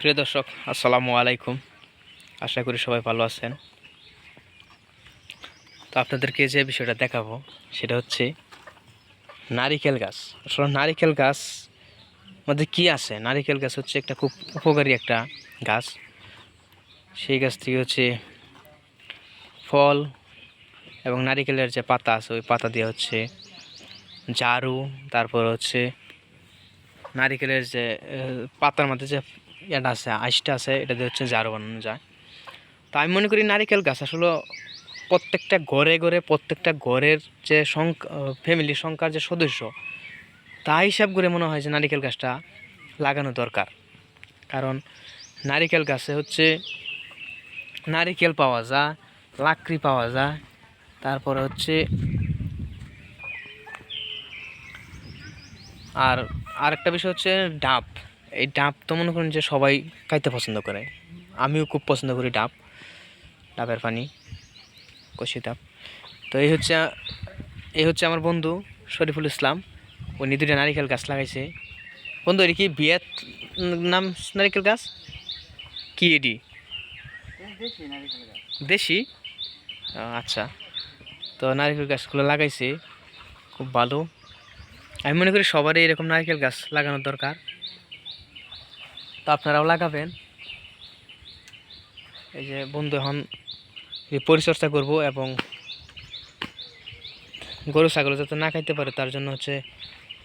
প্রিয় দর্শক, আসসালামু আলাইকুম। আশা করি সবাই ভালো আছেন। তো আপনাদেরকে যে বিষয়টা দেখাবো সেটা হচ্ছে নারিকেল গাছ। আসলে নারিকেল গাছ মধ্যে কি আছে? নারিকেল গাছ হচ্ছে একটা খুব উপকারী একটা গাছ। সেই গাছ থেকে হচ্ছে ফল এবং নারিকেলের যে পাতা আছে ওই পাতা দিয়ে হচ্ছে ঝাড়ু, তারপর হচ্ছে নারিকেলের যে পাতার মধ্যে যে এটা আছে, আইসটা আছে, এটা দিয়ে হচ্ছে ঝাড়ু বানানো যায়। তো আমি মনে করি নারিকেল গাছ আসলে প্রত্যেকটা ঘরে ঘরে, প্রত্যেকটা ঘরের যে ফ্যামিলির সংখ্যার যে সদস্য, তা হিসাব করে মনে হয় যে নারিকেল গাছটা লাগানো দরকার। কারণ নারিকেল গাছে হচ্ছে নারিকেল পাওয়া যায়, লাকড়ি পাওয়া যায়, তারপরে হচ্ছে আর আরেকটা বিষয় হচ্ছে ডাব। এই ডাব তো মনে করেন যে সবাই খাইতে পছন্দ করে, আমিও খুব পছন্দ করি ডাবের পানি, কষি ডাব। তো এই হচ্ছে আমার বন্ধু শরীফুল ইসলাম। উনি দুইটা নারিকেল গাছ লাগাইছে। বন্ধু, এটি কি বিয়েত নাম নারিকেল গাছ? কি এটি? দেশি? আচ্ছা। তো নারিকেল গাছগুলো লাগাইছে, খুব ভালো। আমি মনে করি সবারই এরকম নারিকেল গাছ লাগানোর দরকার। তো আপনারাও লাগাবেন। এই যে বন্ধু এখন পরিচর্যা করব এবং গরু ছাগল যাতে না খাইতে পারে তার জন্য হচ্ছে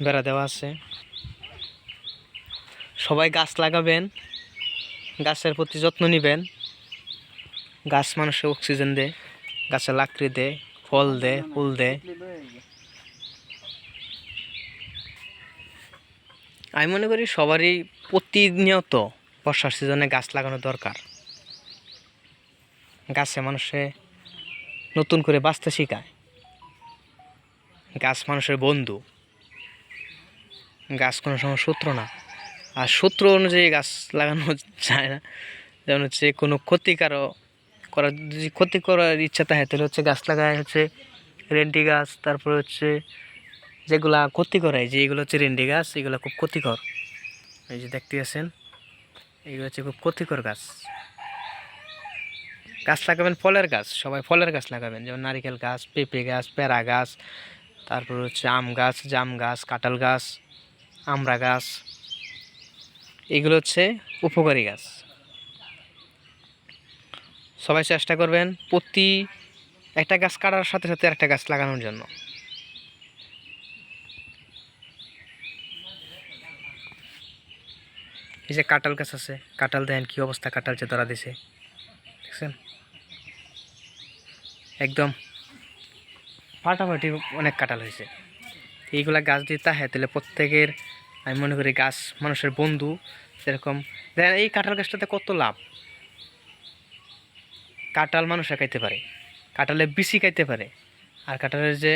বেড়া দেওয়া আছে। সবাই গাছ লাগাবেন, গাছের প্রতি যত্ন নেবেন। গাছ মানুষের অক্সিজেন দেয়, গাছে লাকড়ি দেয়, ফল দেয়, ফুল দেয়। আমি মনে করি সবারই প্রতিনিয়ত বর্ষার সিজনে গাছ লাগানো দরকার। গাছে মানুষে নতুন করে বাঁচতে শেখায়। গাছ মানুষের বন্ধু, গাছ কোনো সময় শত্রু না। আর শত্রু অনুযায়ী গাছ লাগানো যায় না। যেমন হচ্ছে কোনো করার যদি ক্ষতি করার ইচ্ছা থাকে তাহলে হচ্ছে গাছ লাগায় হচ্ছে রেন্টি গাছ, তারপরে হচ্ছে যেগুলা ক্ষতি করে, যে এগুলো হচ্ছে রেন্টি গাছ, এগুলো খুব ক্ষতিকর। এই যে দেখতে আছেন, এগুলো হচ্ছে খুব ক্ষতিকর গাছ। গাছ লাগাবেন ফলের গাছ, সবাই ফলের গাছ লাগাবেন, যেমন নারিকেল গাছ, পেঁপে গাছ, পেঁড়া গাছ, তারপর হচ্ছে আম গাছ, জাম গাছ, কাঁঠাল গাছ, আমড়া গাছ। এগুলো হচ্ছে উপকারী গাছ। সবাই চেষ্টা করবেন প্রতি একটা গাছ কাটার সাথে সাথে একটা গাছ লাগানোর জন্য। এই যে কাঁঠাল গাছ আছে, কাঁঠাল দেখেন কি অবস্থা, কাঁঠাল যে ধরা দিছে, দেখছেন? একদম ফাটাফাটি অনেক কাঁঠাল হয়েছে। এইগুলা গাছ দিয়ে তাহে তাহলে প্রত্যেকের, আমি মনে করি গাছ মানুষের বন্ধু। সেরকম দেখেন এই কাঁঠাল গাছটাতে কত লাভ। কাঁঠাল মানুষে খাইতে পারে, কাঁঠালের বিচি খাইতে পারে, আর কাঁঠালের যে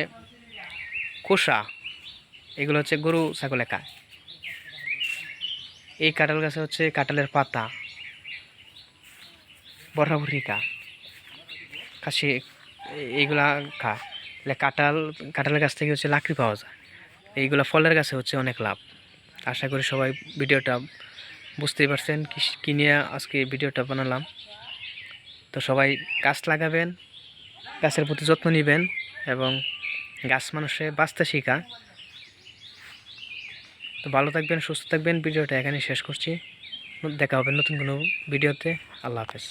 খোসা, এগুলো হচ্ছে গরু ছাগলে খায়। এই কাঁঠাল গাছে হচ্ছে কাঁঠালের পাতা বরাবরই কাশি, এইগুলা খায়। তাহলে কাঁঠালের গাছ থেকে হচ্ছে লাকড়ি পাওয়া যায়। এইগুলা ফলের গাছে হচ্ছে অনেক লাভ। আশা করি সবাই ভিডিওটা বুঝতেই পারছেন কি নিয়ে আজকে ভিডিওটা বানালাম। তো সবাই গাছ লাগাবেন, গাছের প্রতি যত্ন নেবেন এবং গাছ মানুষে বাঁচতে শেখা। তো ভালো থাকবেন, সুস্থ থাকবেন। ভিডিওটা এখানে শেষ করছি। দেখা হবে নতুন কোনো ভিডিওতে। আল্লাহ হাফেজ।